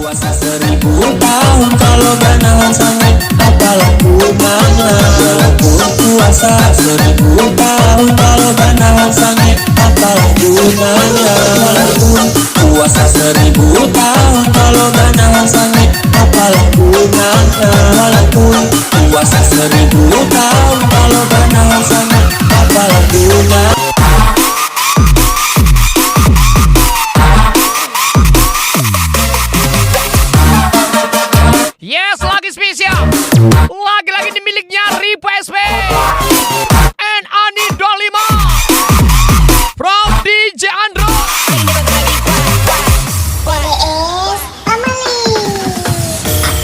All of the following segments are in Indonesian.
Puasa 1000 tahun kalau gak nahan sange, apalah gunanya. Walaupun puasa 1000 tahun kalau gak nahan sange, apalah gunanya. Walaupun puasa 1000 tahun kalau gak nahan sange, apalah gunanya. Walaupun puasa 1000 tahun kalau gak nahan sange, apalah gunanya. Yes, lagi spesial. Lagi-lagi ini miliknya Ripo SP and Ani Dolima from DJ Andro.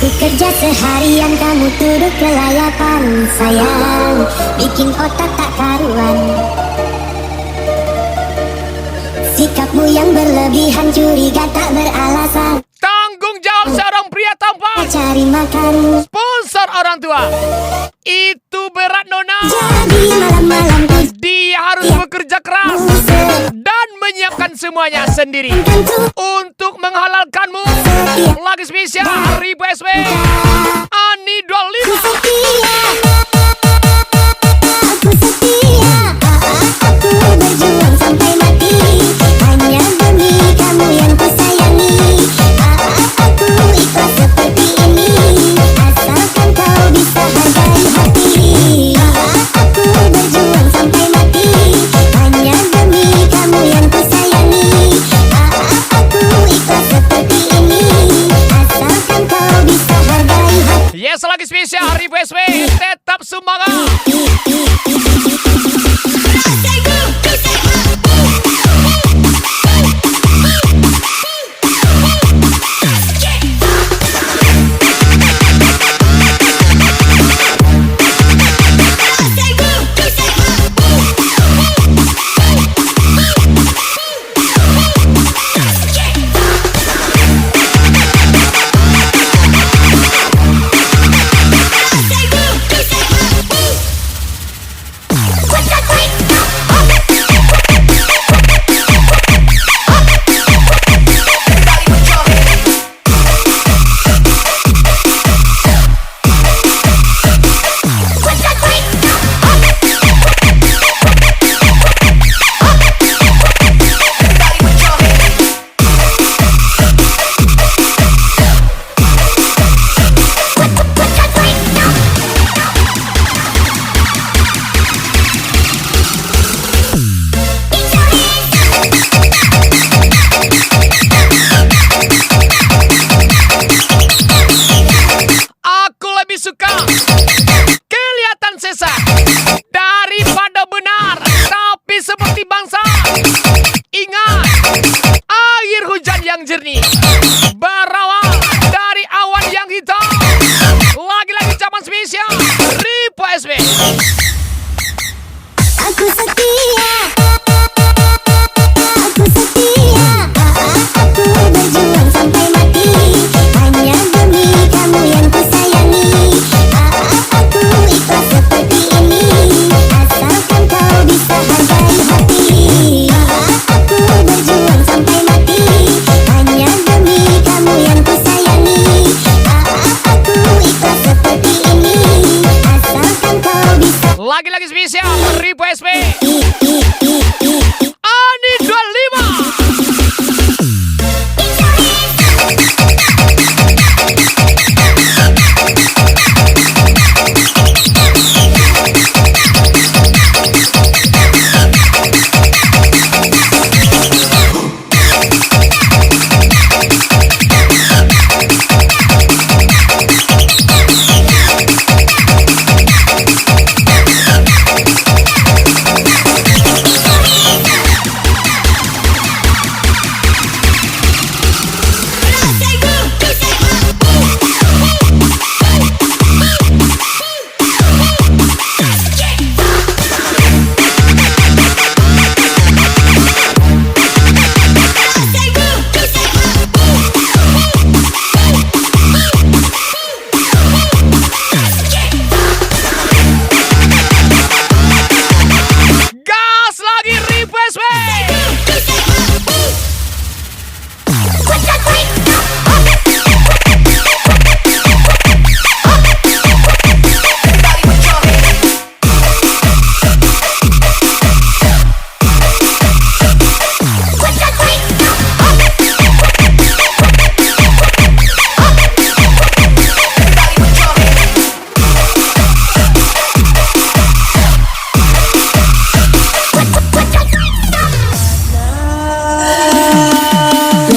Aku kerja seharian, kamu duduk kelayapan. Sayang, bikin otak tak karuan. Sikapmu yang berlebihan, curiga tak beralasan. Tanggung jawab seorang pria tampan, Cari makan, sponsor orang tua. Itu berat, Nona. jadi malam-malam ku Dia harus bekerja keras dan menyiapkan semuanya sendiri untuk menghalalkanmu. Lagi spesial Ripo SP Ani Dolima. setia. Aku setia, aku berjuang sampai mati. Hanya demi kamu yang ku sayangi. Aku ikhlas seperti ini, asalkan kau bisa hargai hati. Aku berjuang sampai mati. Hanya demi kamu yang ku sayangi. Aku ikhlas seperti ini, asalkan kau bisa hargai hati. Yes, lagi spesial Ripo SP. Tetap semangat.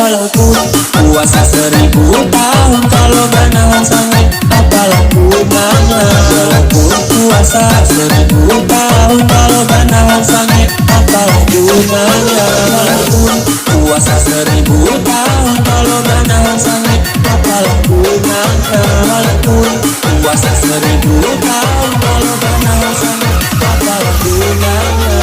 walaupun puasa 1000 tahun kalau gak nahan sange, apalah gunanya. Walaupun puasa 1000 tahun kalau gak nahan sange, apalah gunanya. Walaupun puasa 1000 tahun kalau gak nahan sange, apalah gunanya. Walaupun puasa 1000 tahun kalau gak nahan sange, apalah gunanya.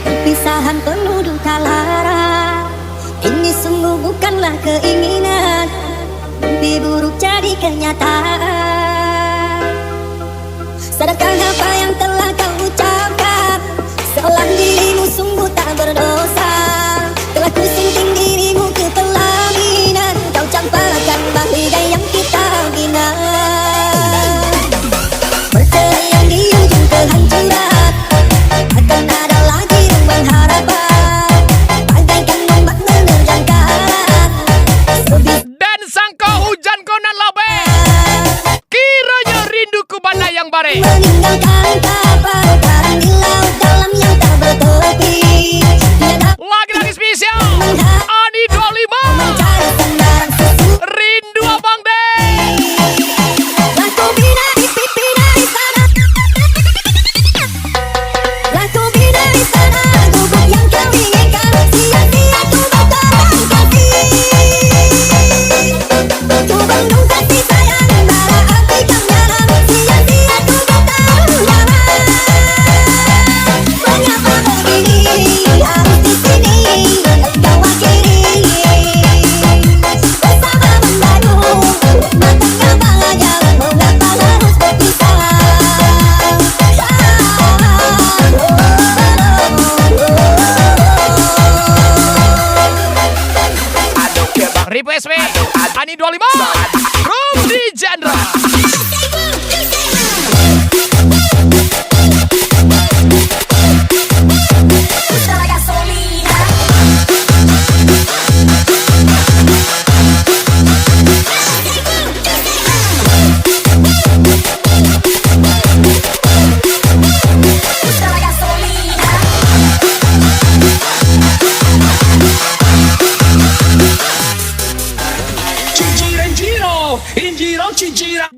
Perpisahan penuh duka lara. Ini sungguh bukanlah keinginan, mimpi buruk jadi kenyataan. Sadarkah apa yang telah kau ucapkan, seolah dirimu sungguh tak berdosa. Telah kusunting dirimu ke pelaminan, kau campakkan bahagia yang kita bina. Berteriak di ujung kehancuran, akan ada lagi ruang harapan, bagaikan ombak menerjang karang. Dan sangka hujan konan labe, kiranya rinduku bana yang bare. Meninggalkan kapal karang di laut dalam yang tak bertepi. Lagi-lagi spesial Ani 25 Mencari sandaran sesuatu. Rindu Abang Dey. Laku bina di pipi dari sana, laku bina di sana, gubuk yang kau inginkan, sia-sia ku berkorban kasih. Ku bendung kasih sayang, bara api kau nyala, sia-sia ku bertaruh nyawa. Mengapa begini, harus di sini engkau akhiri. Bersama membaru, matangnya bahagia, mengapa harus berpisah. Request me Ani 25 Room di genre. Usar gasolina. Usar gasolina. In giro ci gira.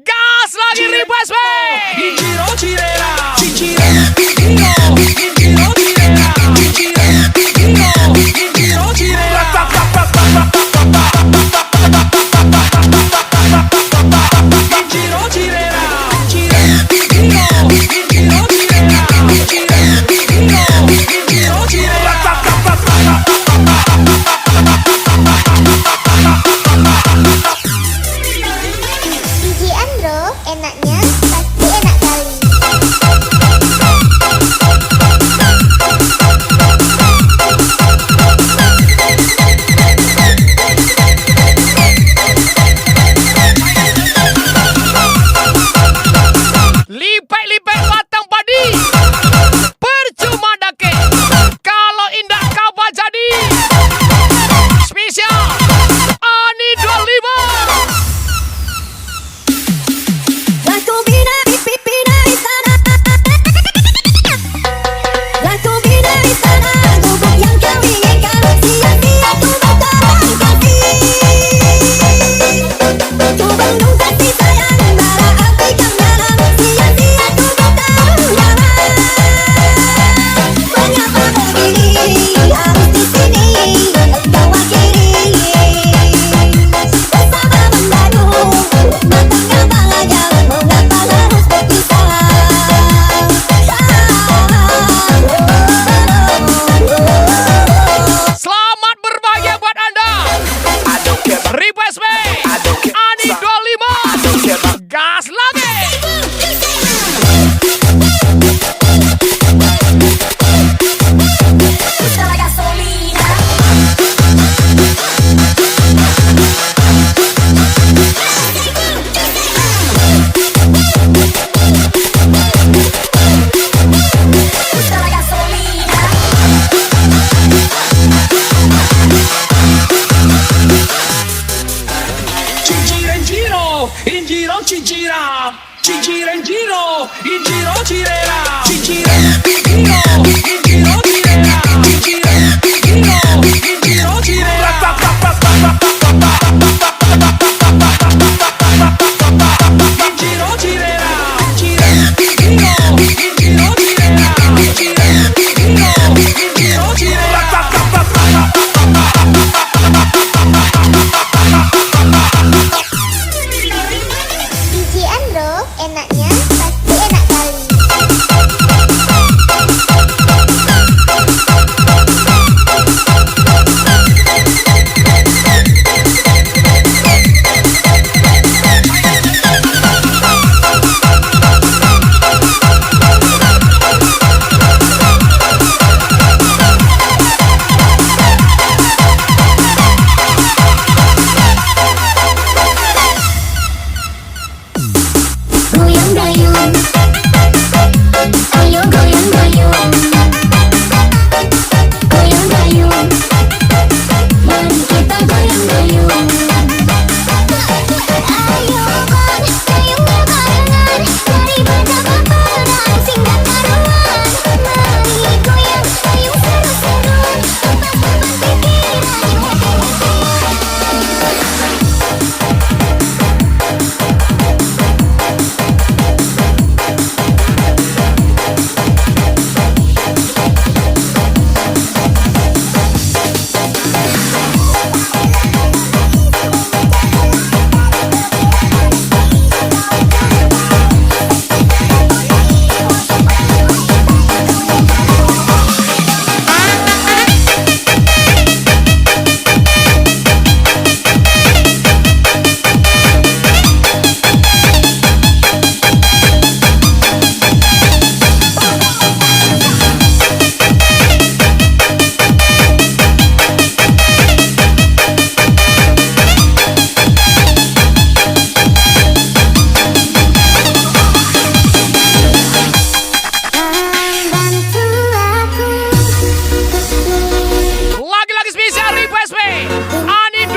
Ani 25.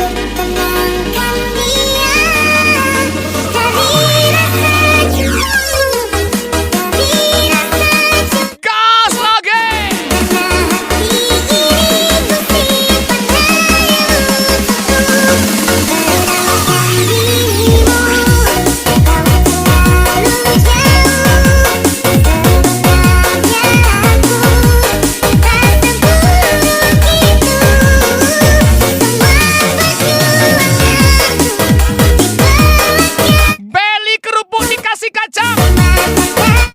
Tenangkan dia dari rasa cemburu, dari rasa Gas lagi. Beli kerupuk dikasih kacang.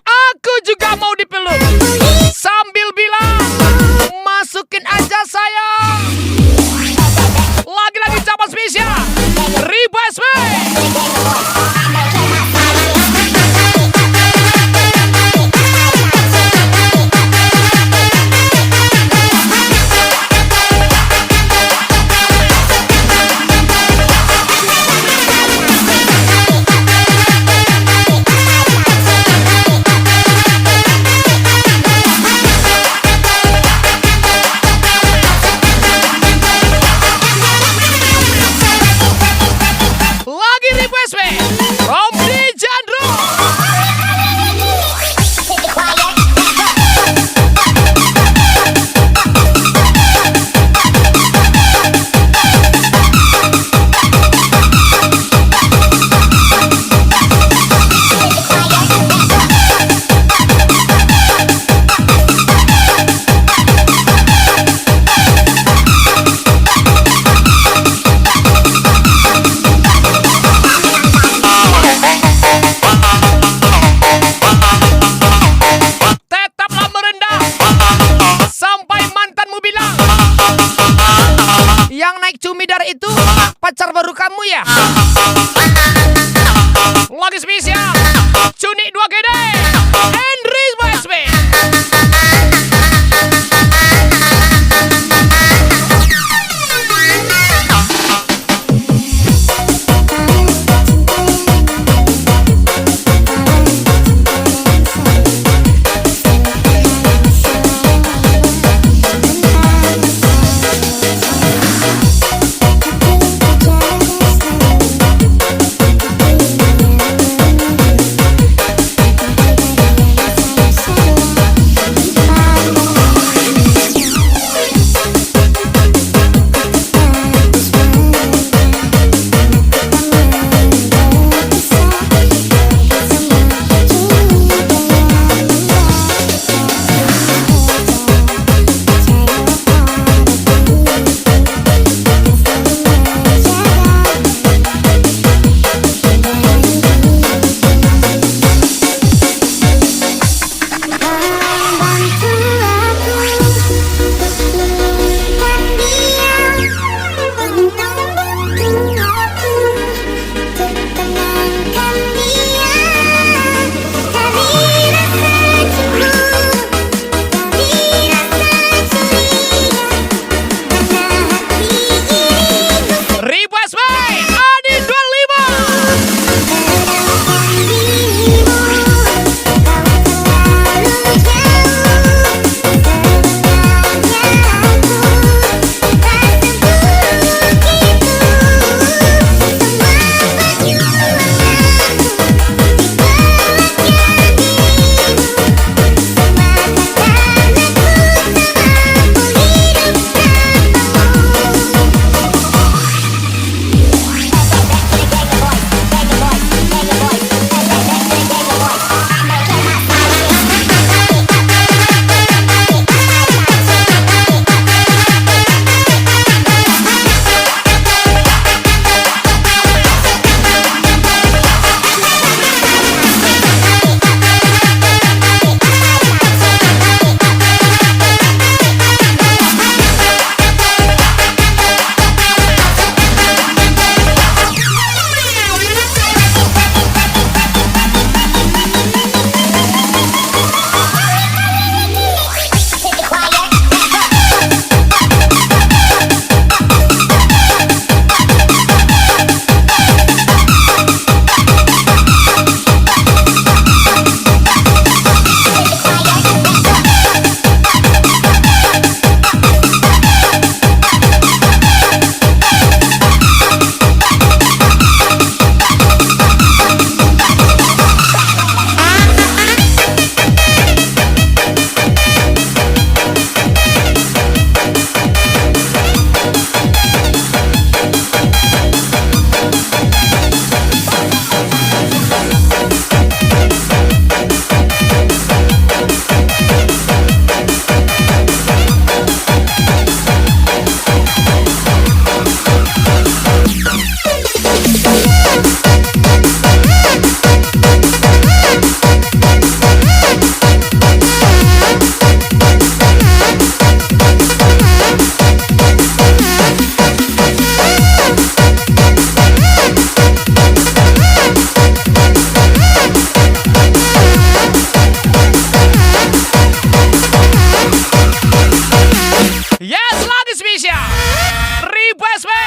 Aku juga mau dipeluk. Sambil bilang, masukin aja sayang. Lagi-lagi capat spesial. Request me. Lagi request me. Romdi Jandro. Tetaplah merendah sampai mantanmu bilang, yang naik cumidar itu pacar baru kamu ya. Lagi spesial Cuni 2 gede Henry BSB. Aku Yes, lagi spesial. Request me.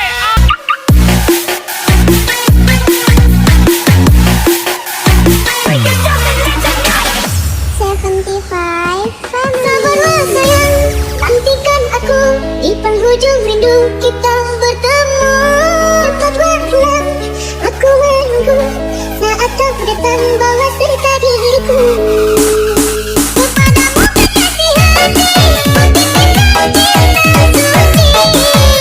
75 Sabarlah sayang, nantikan aku di penghujung rindu kita bertemu. Tak berpulang, aku menunggu saat kau datang bawa cerita diriku. Kepadamu kekasih hati, hati kita cinta suci.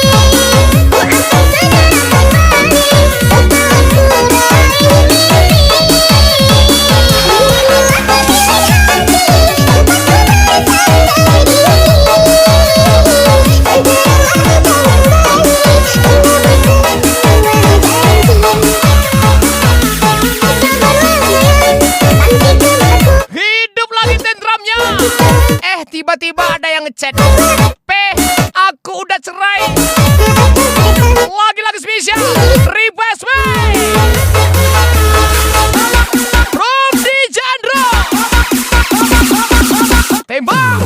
Ku akan segera kembali setelah ku raih mimpi. Hidup lagi tentramnya. Tiba-tiba ada yang ngechat. Aku udah cerai. Lagi-lagi spesial. Request me. From DJ Andro. Tembak.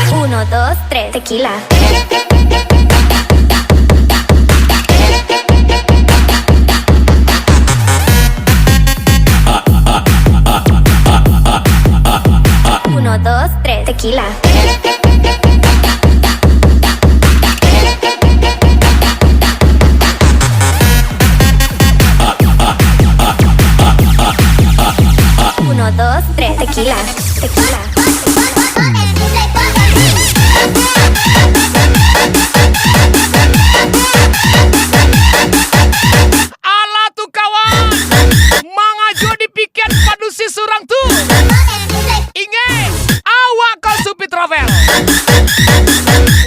Uno, dos, tres, tequila. Uno, dos, tres, tequila. Uno, dos, tres, tequila. Tequila. Ala tu kawan. Mangajo dipikian padusi surang tu. Ingat, awak kau supi travel.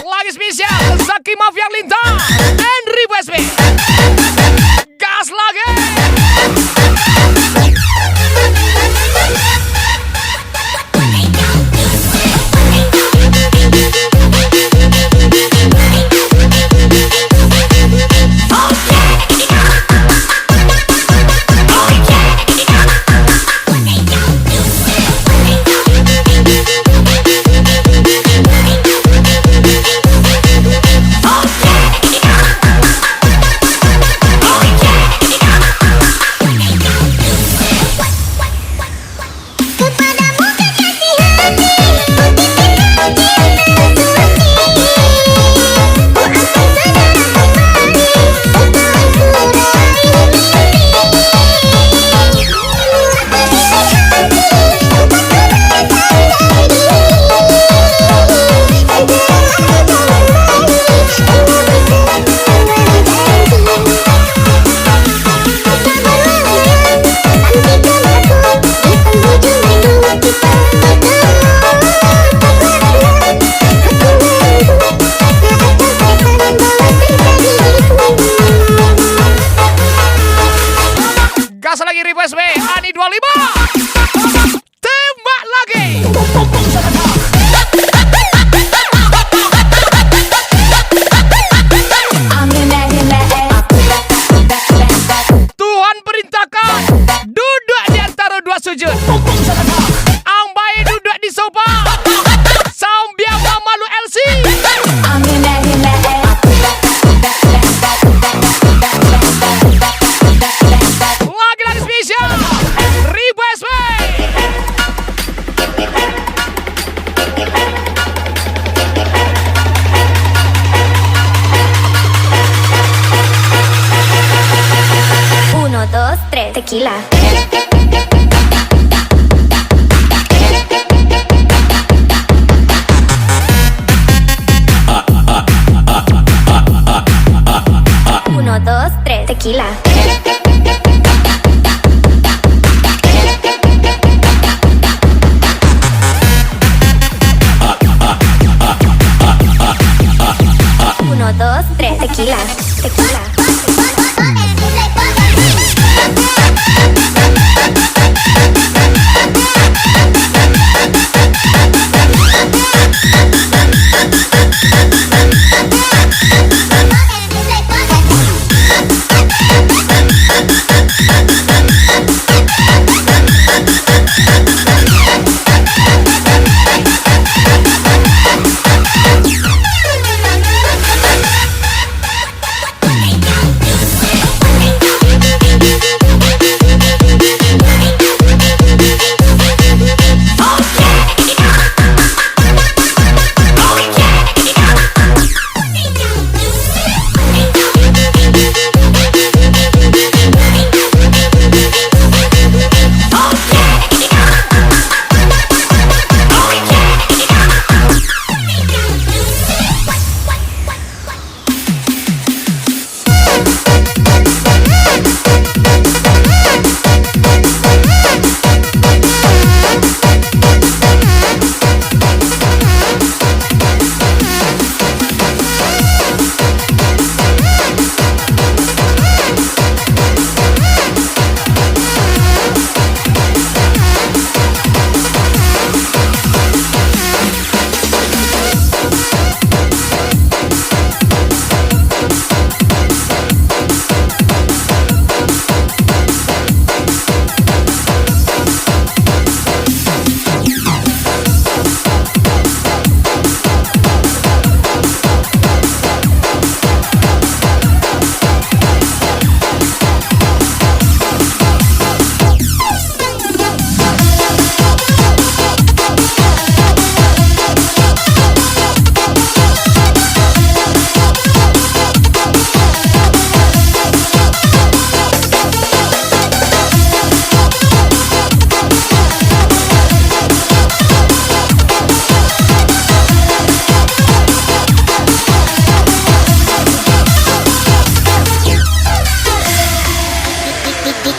Lagi spesial Zaki Mafia Lintang and Request me. Gas lagi. Gas lagi Request me. Ani 25. Tembak lagi. Tuhan perintahkan duduk di antara dua sujud. Ambai duduk di sofa sambil mamalu LC. Lagi-lagi spesial Request me. Uno, dos, tres, tequila. Uno, dos, tres, tequila.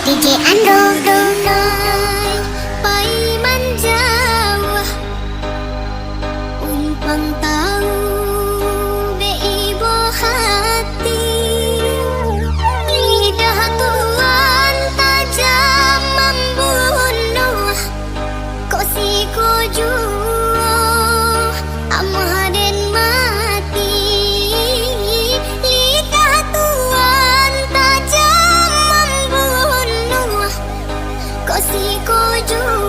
DJ Andro. Pai menjauh umpang tahu be ibu hati. Lidah Tuhan tajam membunuh. Kok si kujuh amaden mati. Lidah Tuhan tajam membunuh. Kok si kujuh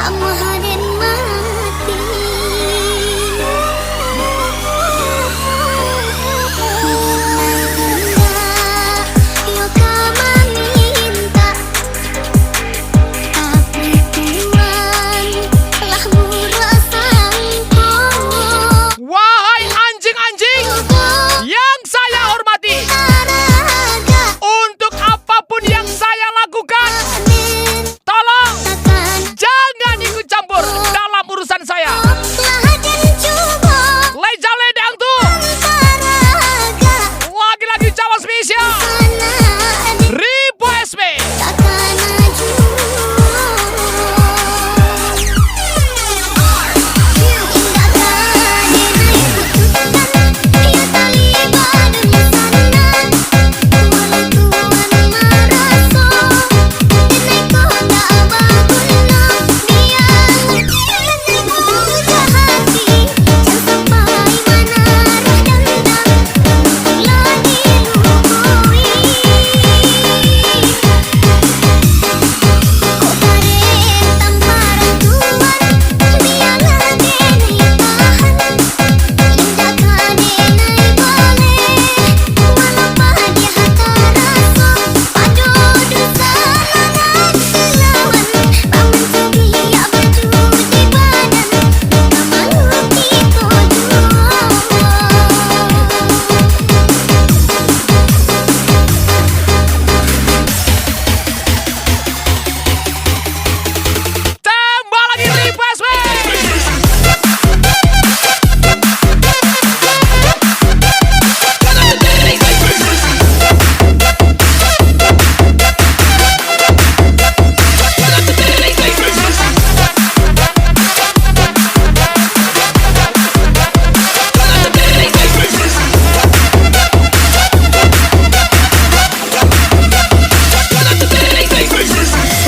amaden mati. Yo kama minta tapi Tuhan lah merasaku. Wahai anjing-anjing yang saya hormati, Raga untuk apapun yang saya lakukan, amin tolong takkan jangan ikut campur dalam urusan saya. lahajan coba Leja ledang tuh, raga lagi-lagi Jawa spesial, sana Ribu SB. takkan maju. Indahkan denai putuskan ya tali badun sana. Walau Tuhan merasa denai kota baguna. Biar puja hati jangan sampai menarah dendam lagi lukui. Kok tarik tamparan Tuhan biarlah denai tahan. Indahkan denai boleh walaupun dia hata rasa. Padu dosa lanak selawan bangun sedia baju di badan. Kamalu kita jua. Tembak lagi Ribu SB.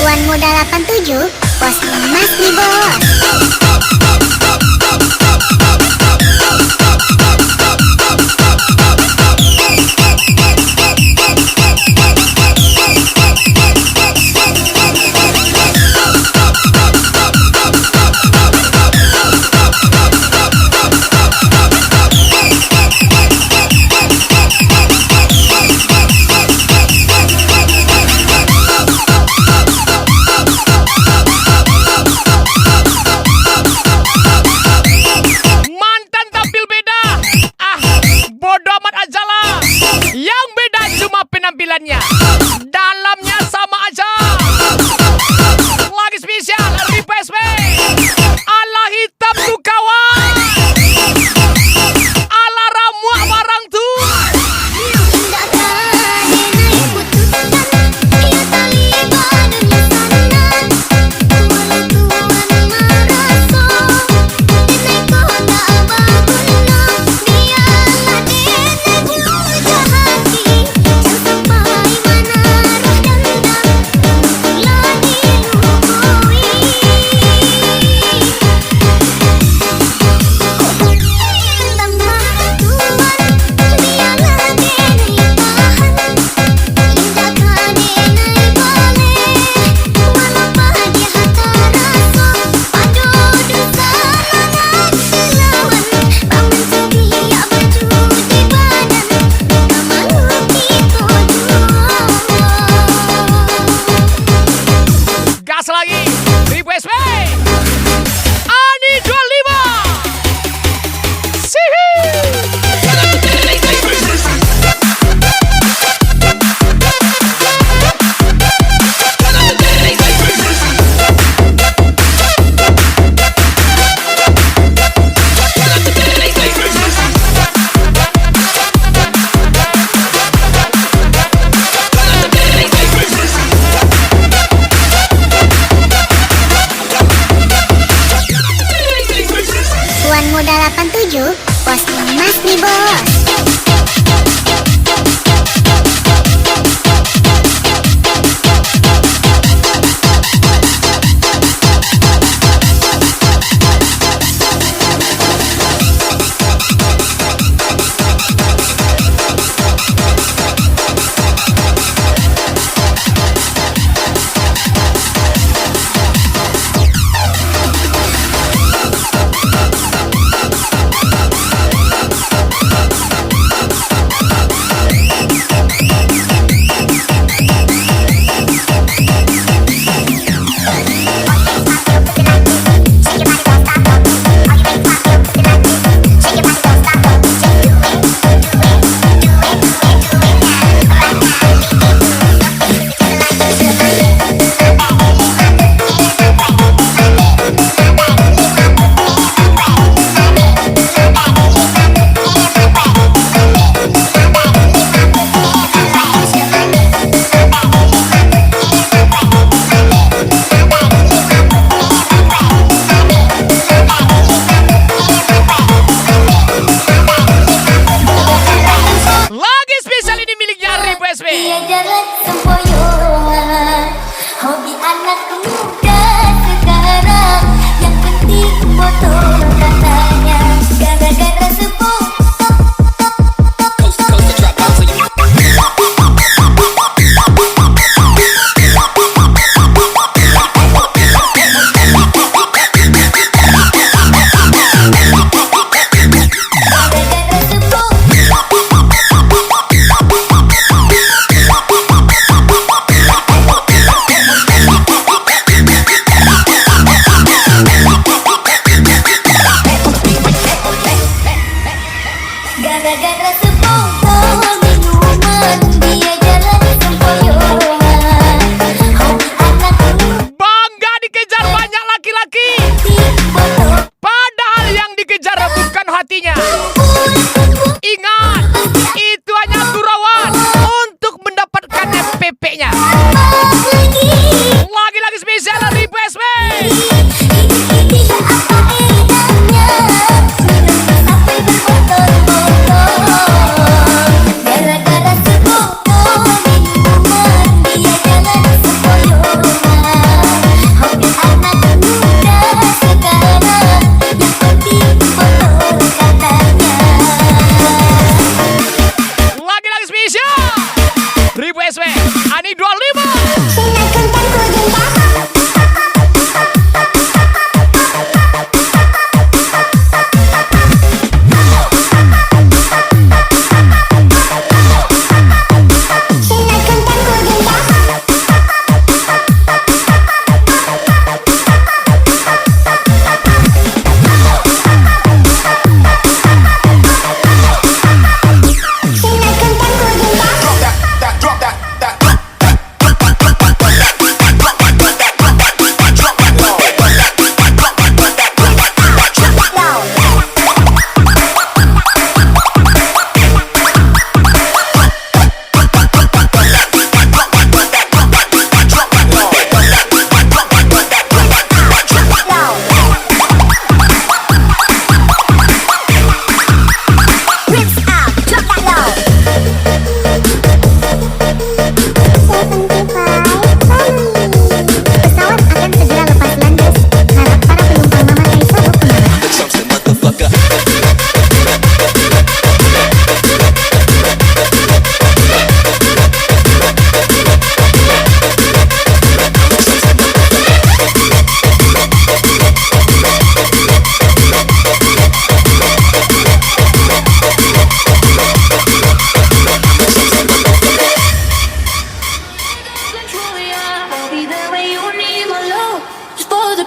Tuan Muda 87 Pos Emas nih bos.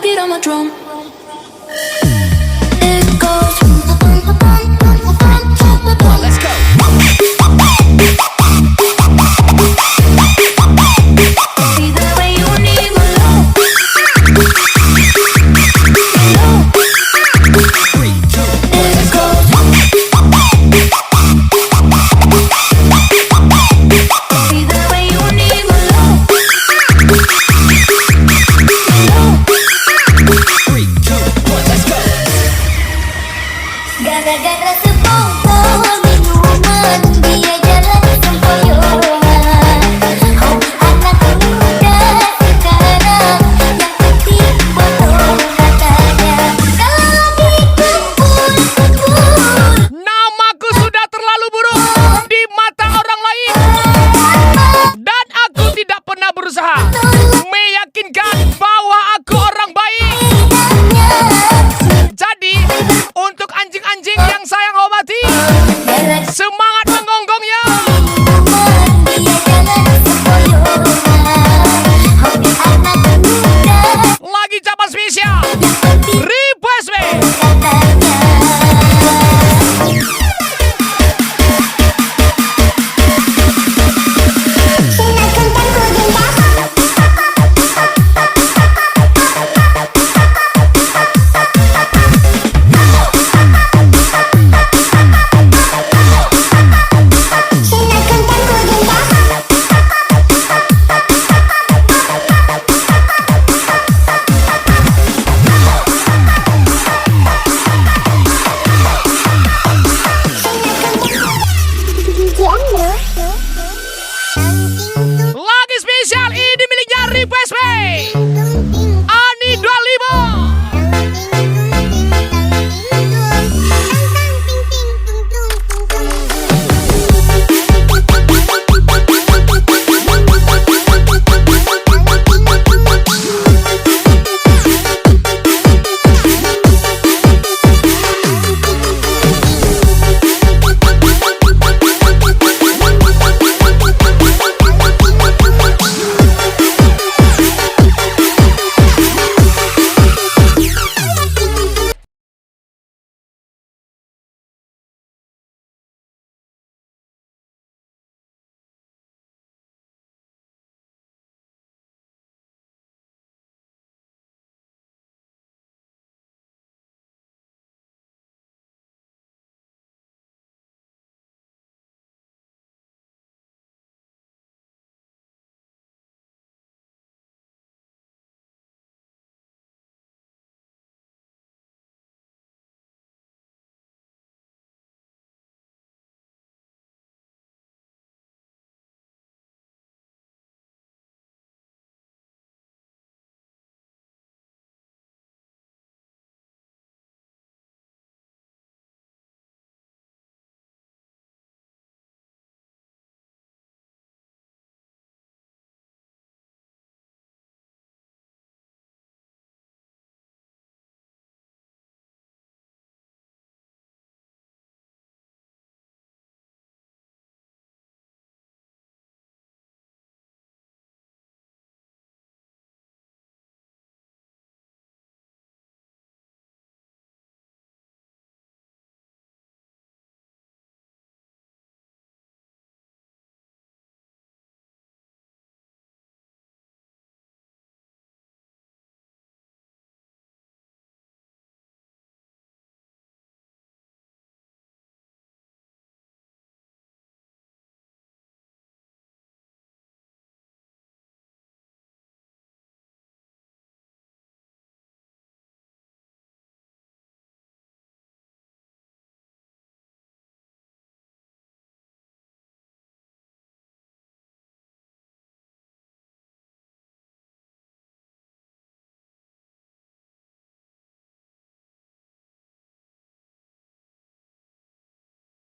beat on my drum. It goes. Let's